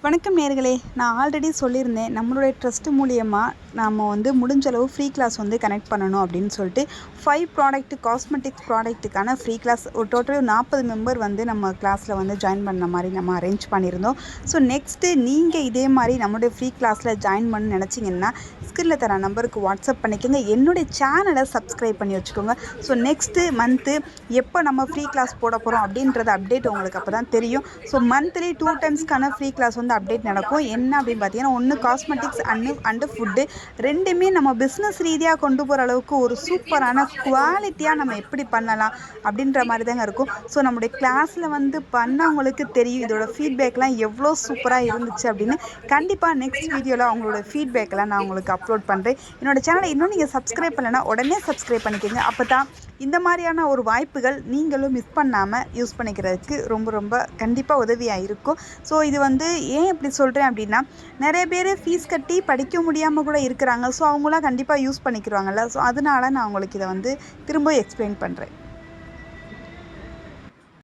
வணக்கம் நேர்களே, நான் ஆல்ரெடி சொல்லியிருந்தேன் நம்மளுடைய ட்ரஸ்ட் மூலியமா நம்ம முடிஞ்ச அளவு ஃப்ரீ கிளாஸ் கனெக்ட் பண்ணணும் அப்படின்னு சொல்லிட்டு 5 ப்ராடக்ட் காஸ்மெட்டிக்ஸ் ப்ராடக்ட்டுக்கான ஃப்ரீ கிளாஸ் ஒரு டோட்டல் 40 மெம்பர் நம்ம கிளாஸில் ஜாயின் பண்ண மாதிரி நம்ம அரேஞ்ச் பண்ணியிருந்தோம். ஸோ நெக்ஸ்ட்டு நீங்கள் இதே மாதிரி நம்மளுடைய ஃப்ரீ கிளாஸில் ஜாயின் பண்ண நினச்சிங்கன்னா ஸ்கிரில் தர நம்பருக்கு வாட்ஸ்அப் பண்ணிக்கோங்க. என்னுடைய சேனலை சப்ஸ்கிரைப் பண்ணி வச்சுக்கோங்க. ஸோ நெக்ஸ்ட்டு மந்த்து எப்போ நம்ம ஃப்ரீ கிளாஸ் போட போகிறோம் அப்படின்றது அப்டேட் உங்களுக்கு அப்போ தான் தெரியும். ஸோ மந்த்லி 2 டைம்ஸ்க்கான ஃப்ரீ கிளாஸ் அப்டேட் நடக்கும். என்ன அப்படின்னு பார்த்தீங்கன்னா, ஒன்று காஸ்மெட்டிக்ஸ் அண்டு ஃபுட்டு ரெண்டுமே நம்ம பிஸ்னஸ் ரீதியாக கொண்டு போகிற அளவுக்கு ஒரு சூப்பரான குவாலிட்டியாக நம்ம எப்படி பண்ணலாம் அப்படின்ற மாதிரி தாங்க இருக்கும். ஸோ நம்முடைய கிளாஸில் பண்ணவங்களுக்கு தெரியும் இதோட ஃபீட்பேக்லாம் எவ்வளோ சூப்பராக இருந்துச்சு அப்படின்னு. கண்டிப்பாக நெக்ஸ்ட் வீடியோவில் அவங்களோட ஃபீட்பேக்கெலாம் நான் உங்களுக்கு அப்லோட் பண்ணுறேன். என்னோடய சேனலை இன்னும் நீங்கள் சப்ஸ்கிரைப் பண்ணலைன்னா உடனே சப்ஸ்கிரைப் பண்ணிக்கோங்க. அப்போ தான் இந்த மாதிரியான ஒரு வாய்ப்புகள் நீங்களும் மிஸ் பண்ணாமல் யூஸ் பண்ணிக்கிறதுக்கு ரொம்ப கண்டிப்பாக உதவியாக இருக்கும். ஸோ இது ஏன் இப்படி சொல்கிறேன் அப்படின்னா, நிறைய பேர் ஃபீஸ் கட்டி படிக்க முடியாமல் கூட இருக்கிறாங்க. ஸோ அவங்களாம் கண்டிப்பாக யூஸ் பண்ணிக்கிறாங்கல்ல. ஸோ அதனால நான் உங்களுக்கு இதை திரும்ப எக்ஸ்பிளைன் பண்ணுறேன்.